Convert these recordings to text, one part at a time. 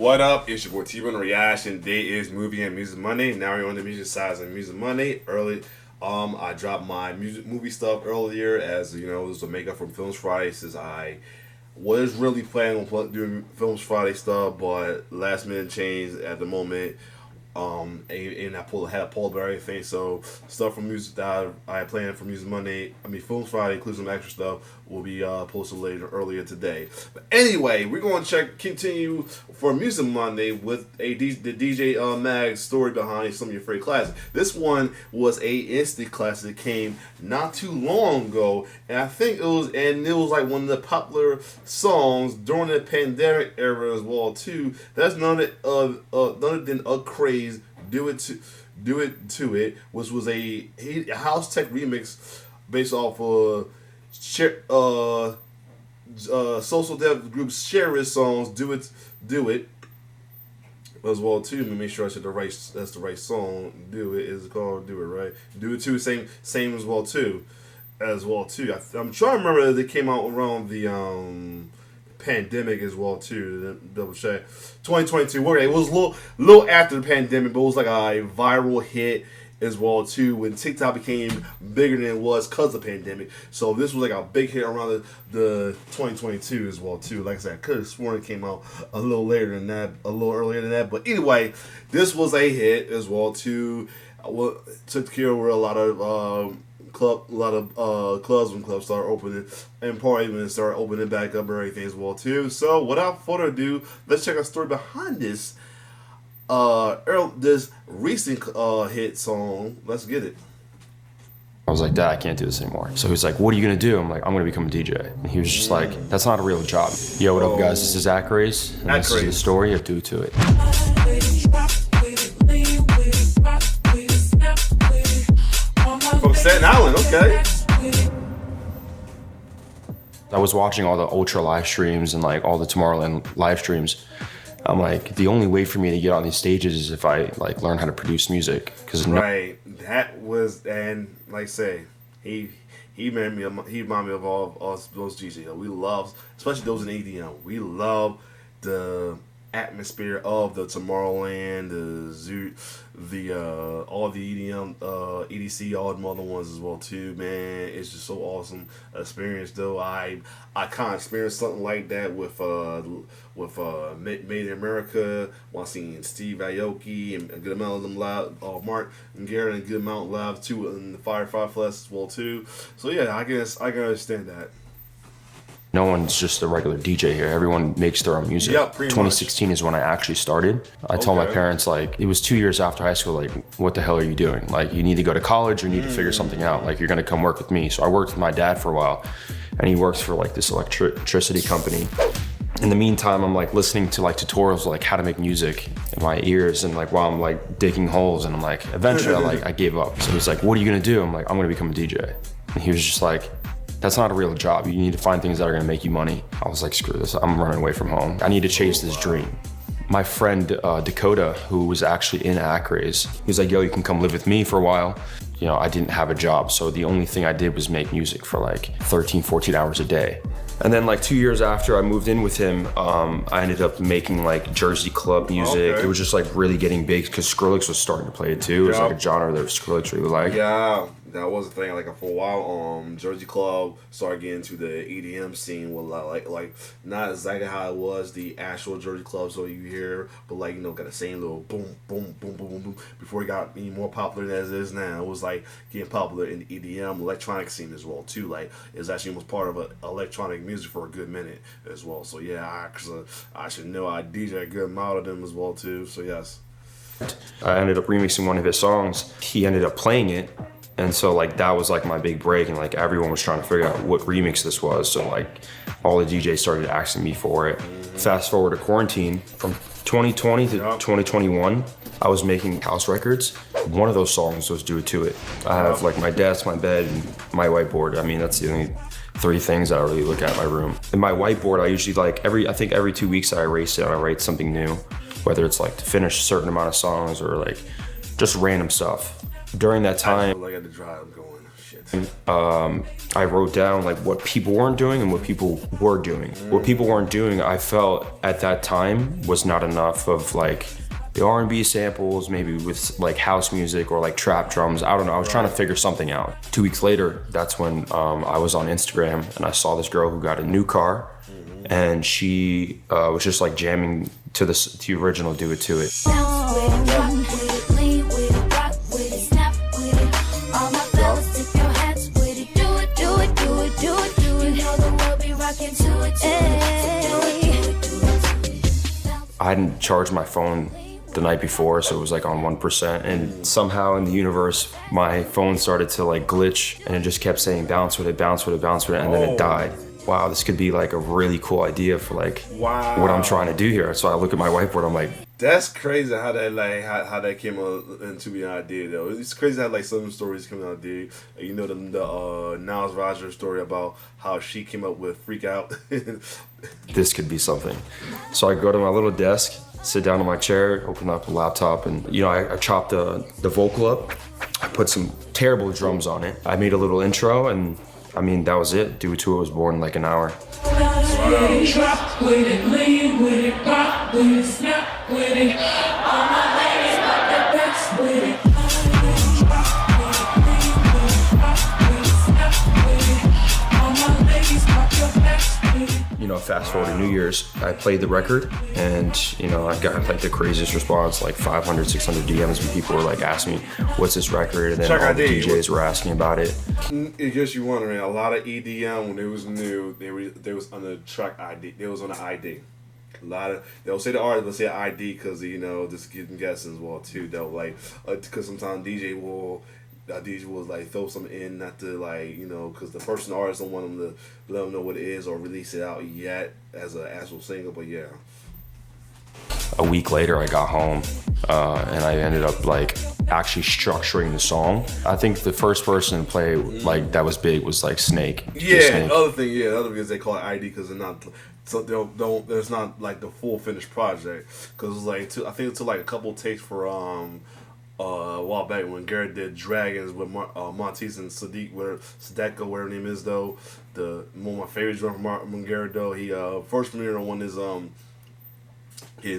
What up? It's your boy T-Bone Reaction. Today is Movie and Music Monday. Now we're on the music side of Music Monday. I dropped my movie stuff earlier, as you know, it was a makeup from Films Friday, since I was really planning on doing Films Friday stuff, but last minute change at the moment. And I had pulled everything. So stuff from music that I planned for Music Monday, Films Friday, including some extra stuff, will be posted earlier today. But anyway, we're going to continue for Music Monday with the DJ Mag story behind some of your favorite classics. This one was a instant classic that came not too long ago, and I think it was like one of the popular songs during the pandemic era as well too. That's none other than Acraze. Do it to it, which was a house tech remix based off of social dev group Cher's songs. Do it as well too. Let me make sure that's the right song. Do it is called Do It, right? Do It too. Same as well too. I'm trying to remember that they came out around the pandemic as well too. Double check. 2022. Okay, it was a little after the pandemic, but it was like a viral hit as well too when TikTok became bigger than it was because of the pandemic. So this was like a big hit around the 2022 as well too. Like I said, I could have sworn it came out a little later than that, a little earlier than that. But anyway, this was a hit as well too. Took care of a lot of clubs when clubs start opening, and parties when start opening back up and everything as well too. So without further ado, let's check out the story behind this this recent hit song. Let's get it. I was like, Dad, I can't do this anymore. So he was like, what are you gonna do? I'm like, I'm gonna become a DJ. And he was just like, that's not a real job. Yo, what up guys, this is Acraze, and this is the story of Do To It. From Staten Island, okay. I was watching all the Ultra live streams and like all the Tomorrowland live streams. I'm like, the only way for me to get on these stages is if I like learn how to produce music. That was, and like I say, he reminded me of all those DJs. We love, especially those in EDM. We love the atmosphere of the Tomorrowland, the Zoo, all the EDM, EDC, all the other ones as well too. Man, it's just so awesome experience. Though I kind of experienced something like that with Made in America, while seeing Steve Aoki and a good amount of them live, Mark and Garrett and a good amount live too, in the Firefly Fest as well too. So yeah, I guess I can understand that. No one's just a regular DJ here. Everyone makes their own music. Yep, 2016 is when I actually started. I told my parents, like, it was 2 years after high school, like, what the hell are you doing? Like, you need to go to college or you need to figure something out. Like, you're gonna come work with me. So I worked with my dad for a while, and he works for like this electricity company. In the meantime, I'm like listening to like tutorials like how to make music in my ears, and like while I'm like digging holes, and I'm like, eventually I gave up. So he's like, what are you gonna do? I'm like, I'm gonna become a DJ. And he was just like, that's not a real job. You need to find things that are gonna make you money. I was like, screw this, I'm running away from home. I need to chase this dream. My friend Dakota, who was actually in Acraze, he was like, yo, you can come live with me for a while. You know, I didn't have a job, so the only thing I did was make music for like 13, 14 hours a day. And then like 2 years after I moved in with him, I ended up making like Jersey club music. Okay. It was just like really getting big because Skrillex was starting to play it too. It was like a genre that Skrillex really liked. Yeah, that was the thing. Like for a while, Jersey club started getting into the EDM scene with like not exactly how it was the actual Jersey club, so you hear, but like, you know, got the same little boom, boom, boom, boom, boom, boom before it got any more popular than it is now. It was like getting popular in the EDM electronic scene as well too. Like it's actually almost part of electronic music for a good minute as well. So yeah, I should know I DJ a good amount of them as well too. So yes, I ended up remixing one of his songs. He ended up playing it. And so like that was like my big break, and like everyone was trying to figure out what remix this was. So like all the DJs started asking me for it. Fast forward to quarantine, from 2020 to 2021, I was making house records. One of those songs was Do It To It. I have like my desk, my bed, and my whiteboard. I mean, that's the only three things that I really look at in my room. In my whiteboard, I usually like every 2 weeks I erase it and I write something new, whether it's like to finish a certain amount of songs or like just random stuff. During that time, I got to drive going, shit. I wrote down like what people weren't doing and what people were doing. What people weren't doing, I felt at that time was not enough of like the R&B samples, maybe with like house music or like trap drums. I don't know. I was trying to figure something out. 2 weeks later, that's when I was on Instagram and I saw this girl who got a new car, and she was just like jamming to the original "Do It To It." I hadn't charged my phone the night before, so it was like on 1%, and somehow in the universe my phone started to like glitch and it just kept saying bounce with it, bounce with it, bounce with it, and then it died. Wow, this could be like a really cool idea for like what I'm trying to do here. So I look at my whiteboard, I'm like, that's crazy how that like how that came into the idea though. It's crazy how like some stories come out there. You know the Niles Rogers story about how she came up with Freak Out. this could be something. So I go to my little desk, sit down on my chair, open up a laptop, and I chopped the vocal up. I put some terrible drums on it. I made a little intro, and I mean, that was it. Do It To It was born in like an hour. Drop with it, lean with it, pop with it, snap with it. All my ladies got their backs with it. Fast forward to New Year's, I played the record, and I got like the craziest response, like 500, 600 DMs when people were like asking me, what's this record? And then all the DJs were asking about it. In case you're wondering, a lot of EDM when it was new, they was on the track ID. They was on the ID. A lot of they'll say the artist, they'll say ID because just getting guessing as well too. They'll like because sometimes DJ will like throw something in, not to like because the person the artist don't want them to let them know what it is or release it out yet as an actual single. But yeah. A week later, I got home and I ended up like actually structuring the song. I think the first person to play like that was big was like Snake. Yeah, Snake. the other thing is they call it ID because they're not. So there's not like the full finished project because like I think it took like a couple takes for a while back when Garrett did Dragons with Monteez and Sadeko, whatever her name is though. One of my favorites from Garrett though. He first premiered on his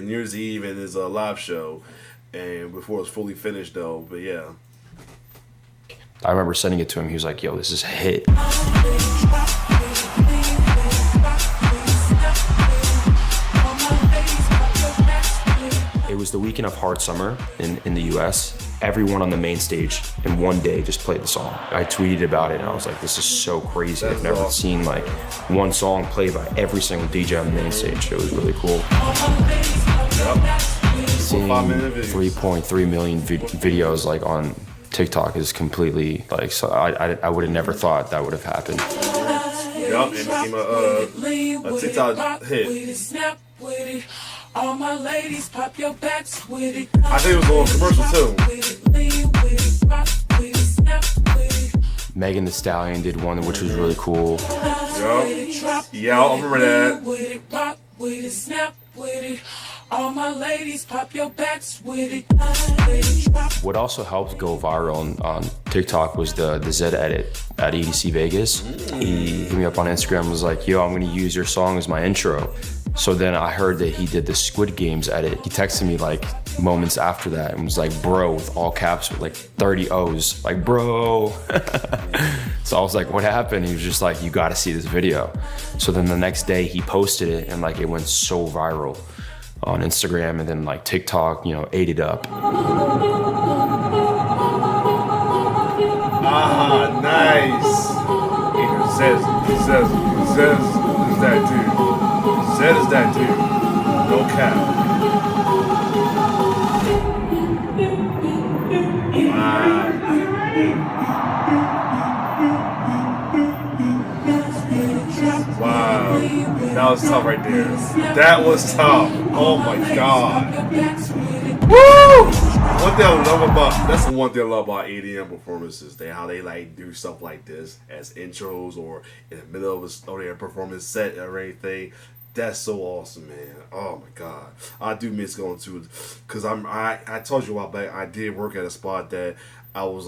New Year's Eve and his live show, and before it was fully finished though. But yeah, I remember sending it to him. He was like, "Yo, this is a hit." It was the weekend of Hard Summer in the US. Everyone on the main stage in one day just played the song. I tweeted about it and I was like, this is so crazy. I've never seen like one song played by every single DJ on the main stage. It was really cool. Seeing 3.3 million videos like on TikTok is completely like, so I would have never thought that would have happened. Yup, it became a TikTok hit. All my ladies, pop your backs with it. I think it was on commercial too. Megan Thee Stallion did one which was really cool. Yeah, I remember that. All my ladies, pop your backs with it. What also helped go viral on TikTok was the Zed edit at EDC Vegas. He hit me up on Instagram and was like, yo, I'm gonna use your song as my intro. So then I heard that he did the Squid Games edit. He texted me like moments after that and was like, bro, with all caps with like 30 O's, like, bro. So I was like, what happened? He was just like, you gotta see this video. So then the next day he posted it and like it went so viral on Instagram, and then like TikTok, ate it up. Ah, nice. He says is that dude. Zed is that dude. No cap. Wow. That was tough right there. That was tough. Oh my god. Woo! One thing I love about that's the one thing I love about EDM performances. How they like do stuff like this as intros or in the middle of their performance set or anything. That's so awesome, man. Oh my god, I do miss going to, cause I told you a while back I did work at a spot that I was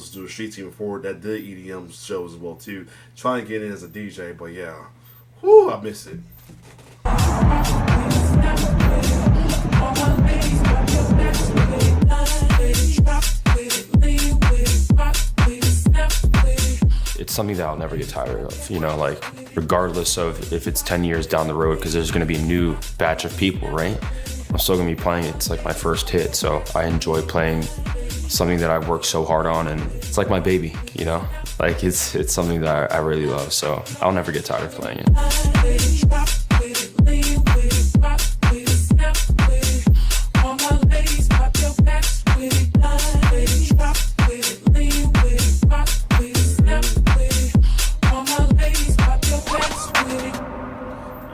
doing a street team before that did EDM shows as well too. Trying to get in as a DJ, but yeah, whoo, I miss it. It's something that I'll never get tired of, you know, like regardless of if it's 10 years down the road, because there's going to be a new batch of people, right? I'm still going to be playing it. It's like my first hit, so I enjoy playing something that I've worked so hard on, and it's like my baby, you know, like it's something that I really love, so I'll never get tired of playing it.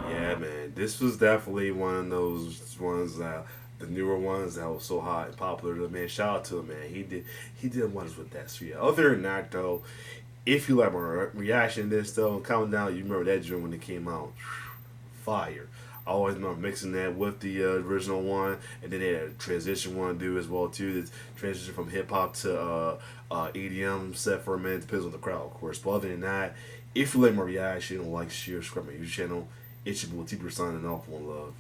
Yeah, man, this was definitely one of those ones that the newer ones that was so hot and popular. Man, shout out to him, man. He did wonders with that. So yeah, other than that though, if you like my reaction to this though, comment down. You remember that joint when it came out? Fire. I always remember mixing that with the original one, and then they had a transition one to do as well too. The transition from hip hop to EDM set for a minute, depends on the crowd, of course. But other than that, if you like my reaction, like, share, subscribe to my YouTube channel. It's your boy T signing off. One love.